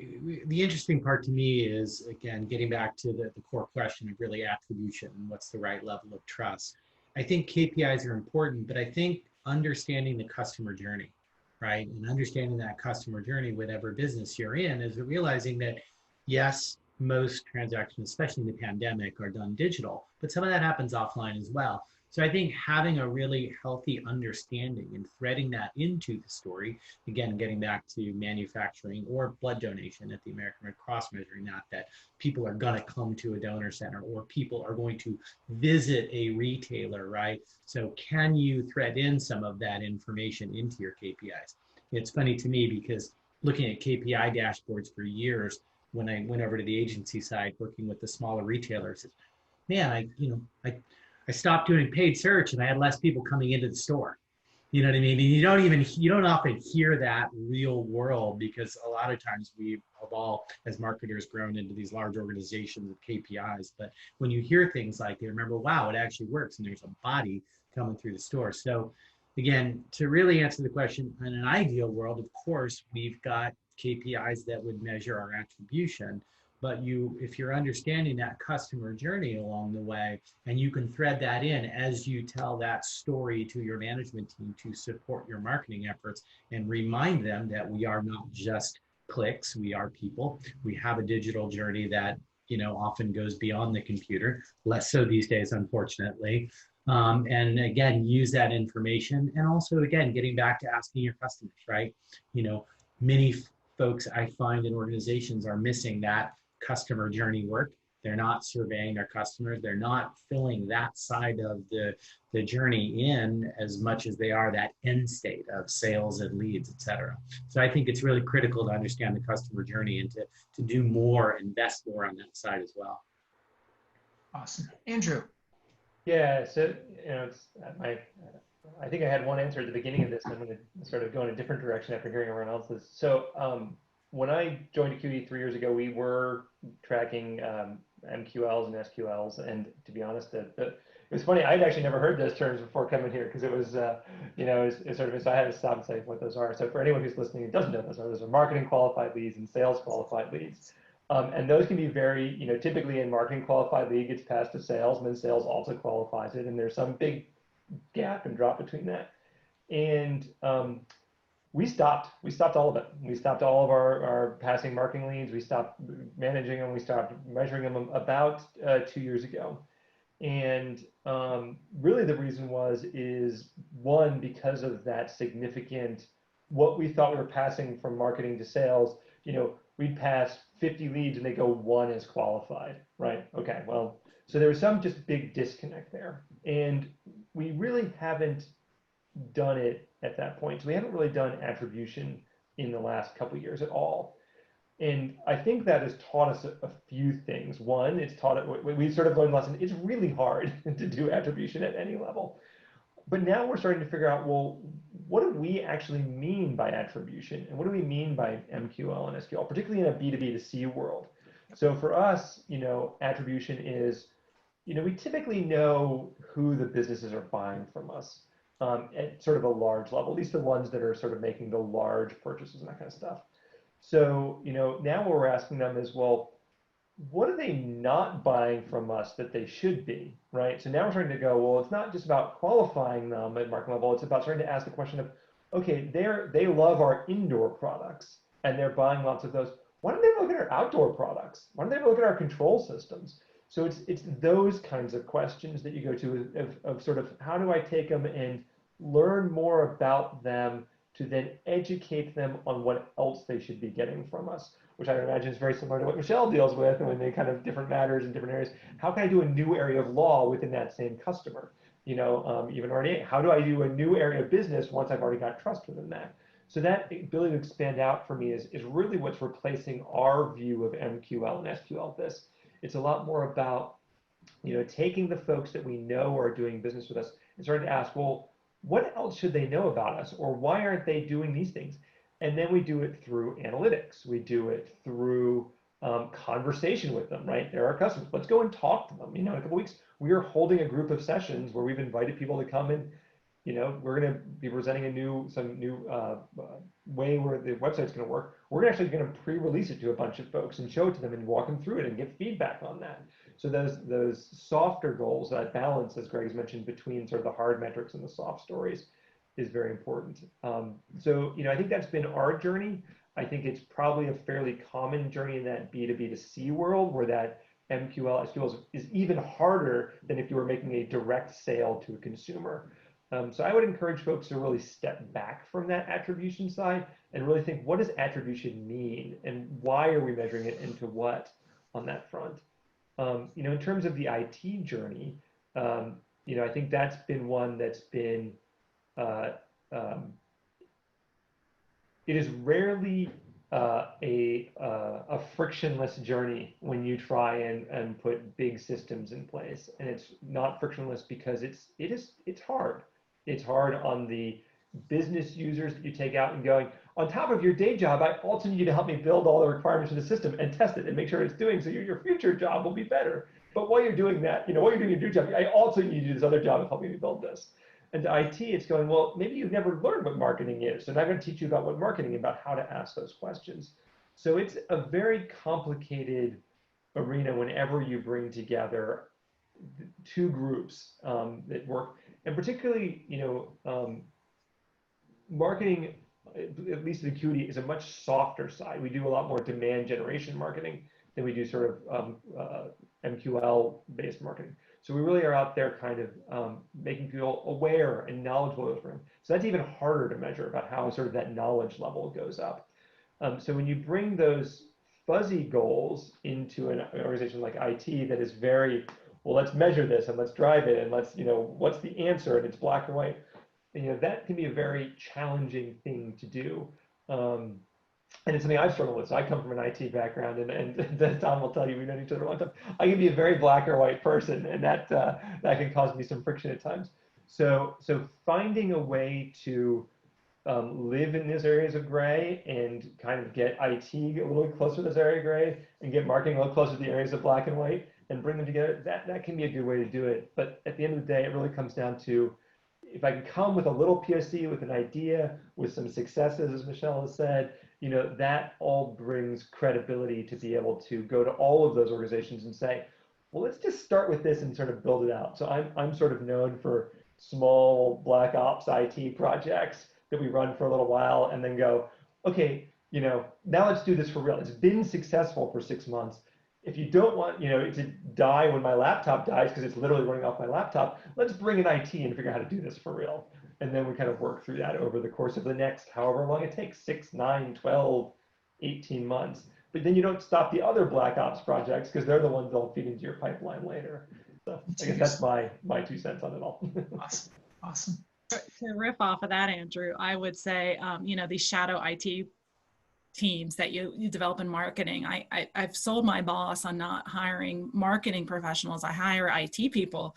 the interesting part to me is, again, getting back to the core question of really attribution and what's the right level of trust. I think KPIs are important, but I think understanding the customer journey, right? And understanding that customer journey, whatever business you're in, is realizing that, yes, most transactions, especially in the pandemic, are done digital, but some of that happens offline as well. So I think having a really healthy understanding and threading that into the story, again, getting back to manufacturing or blood donation at the American Red Cross, measuring that people are going to come to a donor center or people are going to visit a retailer, right? So can you thread in some of that information into your KPIs? It's funny to me because looking at KPI dashboards for years, when I went over to the agency side working with the smaller retailers, man, I stopped doing paid search and I had less people coming into the store. You know what I mean? And you don't often hear that real world because a lot of times we have all, as marketers, grown into these large organizations with KPIs. But when you hear things like that, remember, wow, it actually works and there's a body coming through the store. So again, to really answer the question, in an ideal world, of course, we've got KPIs that would measure our attribution. But if you're understanding that customer journey along the way, and you can thread that in as you tell that story to your management team to support your marketing efforts and remind them that we are not just clicks, we are people. We have a digital journey that, you know, often goes beyond the computer, less so these days, unfortunately. And again, use that information. And also, again, getting back to asking your customers, right? You know, many folks I find in organizations are missing that customer journey work. They're not surveying their customers. They're not filling that side of the journey in as much as they are that end state of sales and leads, et cetera. So I think it's really critical to understand the customer journey and to do more, invest more on that side as well. Awesome. Andrew. Yeah, so, you know, I think I had one answer at the beginning of this, and I'm going to sort of go in a different direction after hearing everyone else's. So when I joined Acuity 3 years ago, we were tracking MQLs and SQLs, and to be honest, it was funny. I'd actually never heard those terms before coming here because it was, you know, it's sort of, so I had to stop and say what those are. So for anyone who's listening who doesn't know those are marketing qualified leads and sales qualified leads. And those can be very, you know, typically in marketing, qualified lead gets passed to sales, and then sales also qualifies it, and there's some big gap and drop between that. And we stopped all of it. We stopped all of our passing marketing leads. We stopped managing them. We stopped measuring them about 2 years ago. And really the reason is one, because of that significant, what we thought we were passing from marketing to sales, we'd pass 50 leads and they go, one is qualified, right? Okay, well, so there was some just big disconnect there. And we really haven't done it at that point. So we haven't really done attribution in the last couple of years at all. And I think that has taught us a few things. One, it's taught it, we sort of learned a lesson. It's really hard to do attribution at any level. But now we're starting to figure out, well, what do we actually mean by attribution? And what do we mean by MQL and SQL, particularly in a B2B to C world? So for us, attribution is, we typically know who the businesses are buying from us at sort of a large level, at least the ones that are sort of making the large purchases and that kind of stuff. So, now what we're asking them is, well, what are they not buying from us that they should be, right? So now we're starting to go, well, it's not just about qualifying them at market level. It's about starting to ask the question of, okay, they love our indoor products and they're buying lots of those. Why don't they look at our outdoor products? Why don't they look at our control systems? So it's those kinds of questions that you go to of sort of how do I take them and learn more about them to then educate them on what else they should be getting from us, which I imagine is very similar to what Michelle deals with when they kind of different matters in different areas. How can I do a new area of law within that same customer? Even already, how do I do a new area of business once I've already got trust within that? So that ability to expand out for me is really what's replacing our view of MQL and SQL. It's a lot more about, taking the folks that we know are doing business with us and starting to ask, well, what else should they know about us? Or why aren't they doing these things? And then we do it through analytics. We do it through conversation with them, right? They're our customers. Let's go and talk to them. In a couple weeks, we are holding a group of sessions where we've invited people to come and, we're going to be presenting some new way where the website's going to work. We're actually going to pre-release it to a bunch of folks and show it to them and walk them through it and get feedback on that. So those softer goals, that balance, as Greg has mentioned, between sort of the hard metrics and the soft stories is very important. So, I think that's been our journey. I think it's probably a fairly common journey in that B2B to C world where that MQL, SQL is even harder than if you were making a direct sale to a consumer. So I would encourage folks to really step back from that attribution side and really think, what does attribution mean and why are we measuring it into what on that front? In terms of the IT journey, I think that's been one that's been, it is rarely a frictionless journey when you try and put big systems in place. And it's not frictionless because it's hard. It's hard on the business users that you take out and going, on top of your day job, I also need you to help me build all the requirements of the system and test it and make sure it's doing so your future job will be better. But while you're doing that, while you're doing your new job, I also need you to do this other job of helping me build this. And to IT, it's going, well, maybe you've never learned what marketing is. So now I'm going to teach you about what marketing is, about how to ask those questions. So it's a very complicated arena whenever you bring together two groups that work. And particularly, marketing, at least in Acuity, is a much softer side. We do a lot more demand generation marketing than we do sort of MQL-based marketing. So we really are out there kind of making people aware and knowledgeable of them. So that's even harder to measure about how sort of that knowledge level goes up. So when you bring those fuzzy goals into an organization like IT that is very, well, let's measure this and let's drive it and let's, what's the answer and it's black and white. And, that can be a very challenging thing to do. And it's something I've struggled with. So I come from an IT background and Tom will tell you, we've known each other a long time. I can be a very black or white person and that can cause me some friction at times. So finding a way to live in these areas of gray and kind of get IT a little bit closer to this area of gray and get marketing a little closer to the areas of black and white and bring them together, that can be a good way to do it. But at the end of the day, it really comes down to, if I can come with a little POC, with an idea, with some successes, as Michelle has said, that all brings credibility to be able to go to all of those organizations and say, well, let's just start with this and sort of build it out. So I'm sort of known for small black ops IT projects that we run for a little while and then go, okay, now let's do this for real. It's been successful for 6 months. if you don't want, it to die when my laptop dies because it's literally running off my laptop, let's bring in IT and figure out how to do this for real. And then we kind of work through that over the course of the next however long it takes, 6, 9, 12, 18 months. But then you don't stop the other Black Ops projects because they're the ones that'll feed into your pipeline later. So I guess that's my 2 cents on it all. Awesome. Awesome. To riff off of that, Andrew, I would say, these shadow IT teams that you develop in marketing. I've sold my boss on not hiring marketing professionals. I hire IT people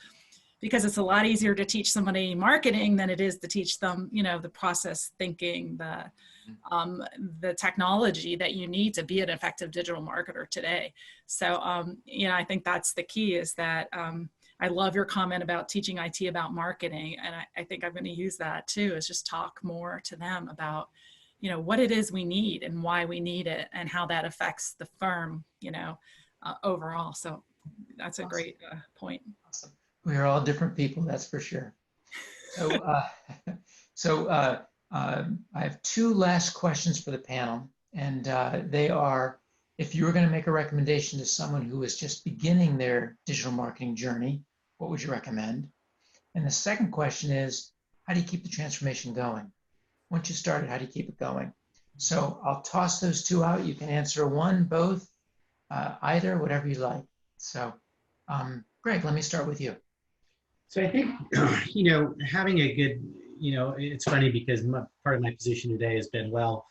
because it's a lot easier to teach somebody marketing than it is to teach them, the process thinking, the technology that you need to be an effective digital marketer today. So, I think that's the key is that I love your comment about teaching IT about marketing. And I think I'm going to use that too, is just talk more to them about, what it is we need and why we need it and how that affects the firm, overall. So that's a great point. Awesome. We are all different people, that's for sure. So, I have 2 last questions for the panel, and they are, if you were going to make a recommendation to someone who is just beginning their digital marketing journey, what would you recommend? And the second question is, how do you keep the transformation going? Once you started, how do you keep it going? So I'll toss those 2 out. You can answer one, both, either, whatever you like. So, Greg, let me start with you. So I think, having a good, it's funny because part of my position today has been, well,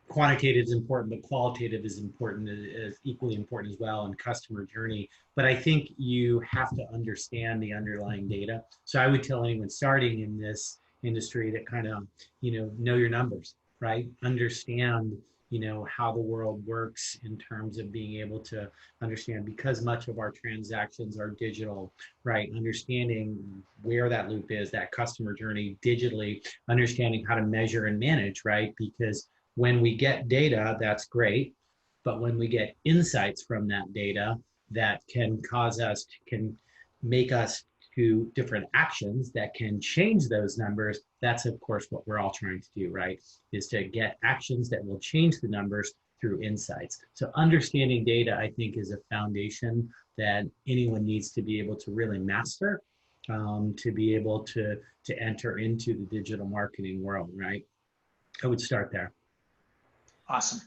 quantitative is important, but qualitative is important, is equally important as well, and customer journey. But I think you have to understand the underlying data. So I would tell anyone starting in this industry to kind of, know your numbers, right? Understand, how the world works in terms of being able to understand, because much of our transactions are digital, right? Understanding where that loop is, that customer journey digitally, understanding how to measure and manage, right? Because when we get data, that's great. But when we get insights from that data that can can make us to different actions that can change those numbers, that's of course what we're all trying to do, right? Is to get actions that will change the numbers through insights. So understanding data, I think, is a foundation that anyone needs to be able to really master, to be able to enter into the digital marketing world, right? I would start there. Awesome.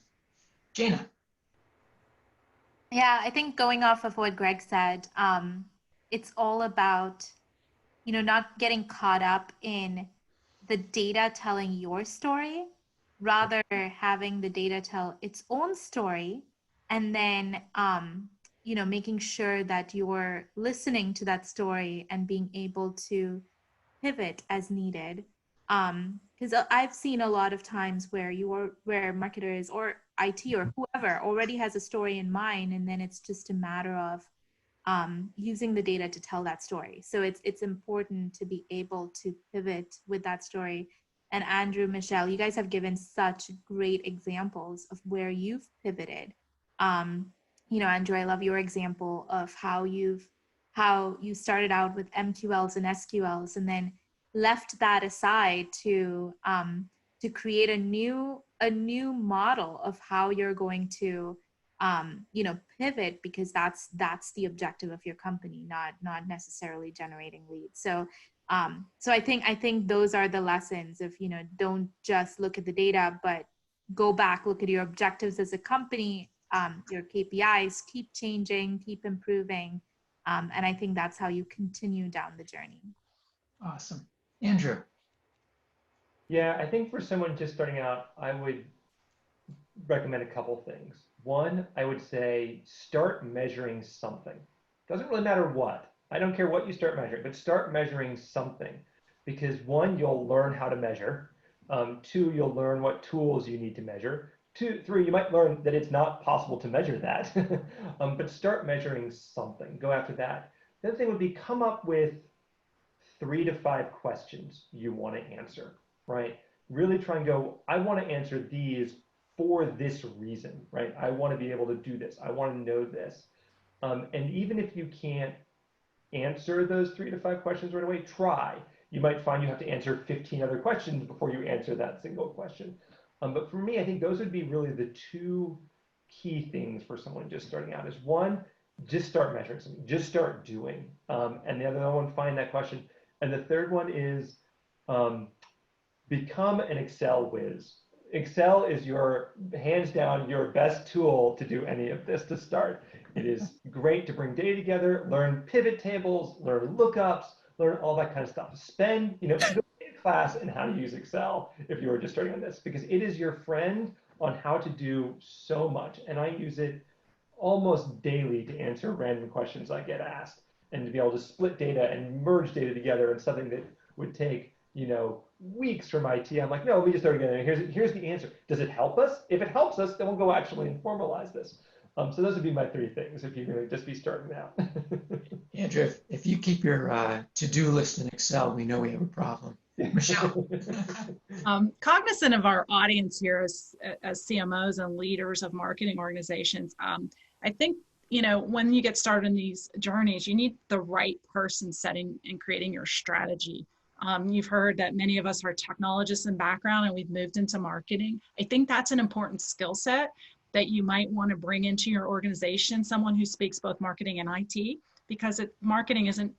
Jana. Yeah, I think going off of what Greg said, it's all about, not getting caught up in the data telling your story, rather having the data tell its own story, and then, making sure that you're listening to that story and being able to pivot as needed. Because I've seen a lot of times where marketers or IT or whoever already has a story in mind, and then it's just a matter of using the data to tell that story. So it's important to be able to pivot with that story. And Andrew, Michelle, you guys have given such great examples of where you've pivoted. Andrew, I love your example of how you started out with MQLs and SQLs and then left that aside to create a new model of how you're going to pivot, because that's the objective of your company, not necessarily generating leads. So I think those are the lessons of, don't just look at the data, but go back, look at your objectives as a company, your KPIs, keep changing, keep improving. And I think that's how you continue down the journey. Awesome. Andrew. Yeah, I think for someone just starting out, I would recommend a couple things. One, I would say start measuring something. Doesn't really matter what. I don't care what you start measuring, but start measuring something. Because 1, you'll learn how to measure. 2, you'll learn what tools you need to measure. 2, 3, you might learn that it's not possible to measure that. But start measuring something. Go after that. The other thing would be come up with 3 to 5 questions you want to answer, right? Really try and go, I want to answer these for this reason, right? I want to be able to do this. I want to know this. And even if you can't answer those 3 to 5 questions right away, try. You might find you have to answer 15 other questions before you answer that single question. But for me, I think those would be really the 2 key things for someone just starting out is one, just start measuring something, just start doing. And the other one, find that question. And the third one is become an Excel whiz. Excel is your, hands down, your best tool to do any of this to start. It is great to bring data together, learn pivot tables, learn lookups, learn all that kind of stuff. Spend, go to a class in how to use Excel if you are just starting on this, because it is your friend on how to do so much. And I use it almost daily to answer random questions I get asked, and to be able to split data and merge data together in something that would take, weeks from IT. I'm like, no, we just start together. Here's the answer. Does it help us? If it helps us, then we'll go actually and formalize this. So those would be my three things if you're going to just be starting out. Andrew, if you keep your to-do list in Excel, we know we have a problem. Michelle. Cognizant of our audience here as CMOs and leaders of marketing organizations, I think, when you get started in these journeys, you need the right person setting and creating your strategy. You've heard that many of us are technologists in background and we've moved into marketing. I think that's an important skill set that you might want to bring into your organization, someone who speaks both marketing and IT, because marketing isn't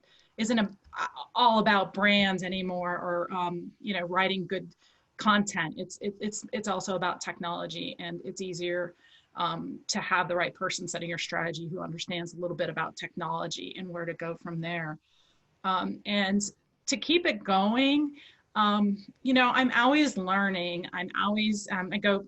all about brands anymore, or writing good content. It's also about technology, and it's easier to have the right person setting your strategy who understands a little bit about technology and where to go from there. And to keep it going, I'm always learning. I'm always, I go,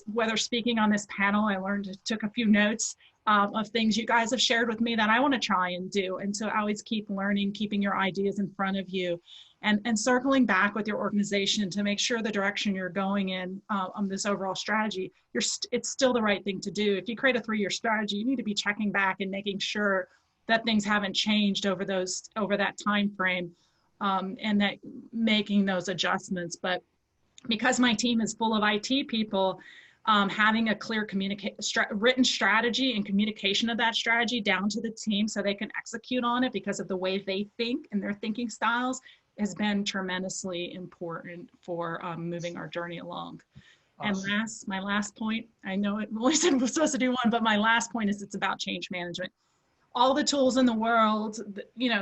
whether speaking on this panel, I took a few notes of things you guys have shared with me that I want to try and do. And so I always keep learning, keeping your ideas in front of you, and circling back with your organization to make sure the direction you're going in on this overall strategy, it's still the right thing to do. If you create a 3-year strategy, you need to be checking back and making sure that things haven't changed over that time frame, and that making those adjustments. But because my team is full of IT people, having a clear written strategy and communication of that strategy down to the team so they can execute on it because of the way they think and their thinking styles has been tremendously important for moving our journey along. Awesome. And my last point, I know it really said we're supposed to do one, but my last point is it's about change management. All the tools in the world,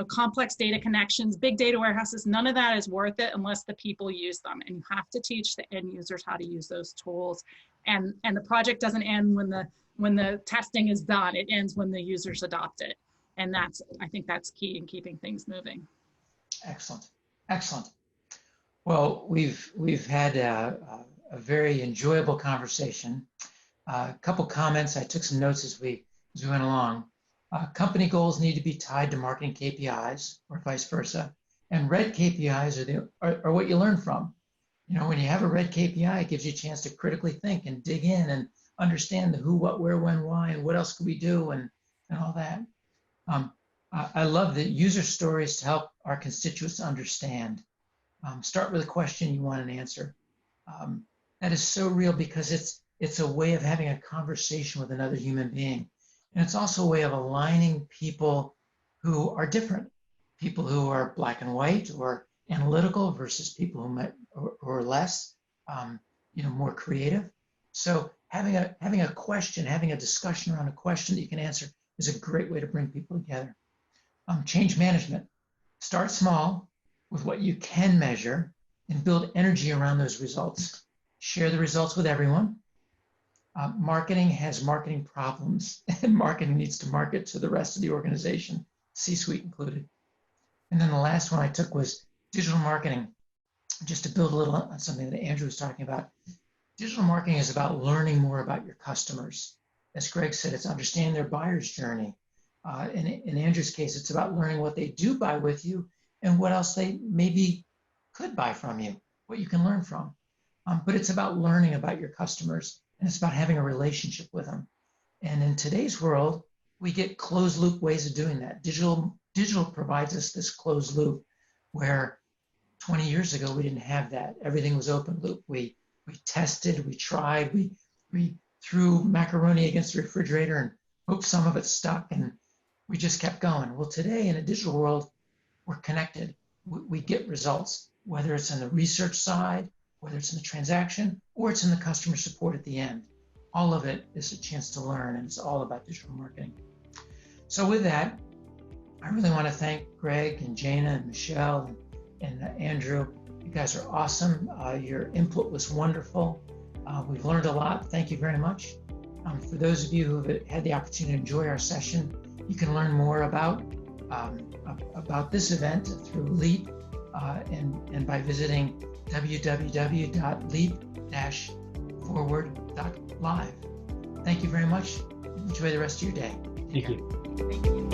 complex data connections, big data warehouses, none of that is worth it unless the people use them. And you have to teach the end users how to use those tools. And the project doesn't end when the testing is done. It ends when the users adopt it. And I think that's key in keeping things moving. Excellent. Excellent. Well, we've had a very enjoyable conversation. A couple comments. I took some notes as we went along. Company goals need to be tied to marketing KPIs or vice versa. And red KPIs are what you learn from. When you have a red KPI, it gives you a chance to critically think and dig in and understand the who, what, where, when, why, and what else could we do, and all that. I love the user stories to help our constituents understand. Start with a question you want an answer. That is so real because it's a way of having a conversation with another human being. And it's also a way of aligning people who are different, people who are black and white or analytical versus people who are less, more creative. So having a question, having a discussion around a question that you can answer is a great way to bring people together. Change management. Start small with what you can measure and build energy around those results. Share the results with everyone. Marketing has marketing problems, and marketing needs to market to the rest of the organization, C-suite included. And then the last one I took was digital marketing, just to build a little on something that Andrew was talking about. Digital marketing is about learning more about your customers. As Greg said, it's understanding their buyer's journey. In Andrew's case, it's about learning what they do buy with you and what else they maybe could buy from you, what you can learn from. But it's about learning about your customers, and it's about having a relationship with them. And in today's world, we get closed loop ways of doing that. Digital provides us this closed loop where 20 years ago, we didn't have that. Everything was open loop. We tested, we tried, we threw macaroni against the refrigerator and hoped some of it stuck, and we just kept going. Well, today in a digital world, we're connected. We get results, whether it's on the research side, whether it's in the transaction, or it's in the customer support at the end. all of it is a chance to learn, and it's all about digital marketing. So with that, I really want to thank Greg and Jana and Michelle and Andrew. You guys are awesome. Your input was wonderful. We've learned a lot. Thank you very much. For those of you who have had the opportunity to enjoy our session, you can learn more about this event through LEAP and by visiting www.leap-forward.live. Thank you very much. Enjoy the rest of your day. Thank you. Thank you.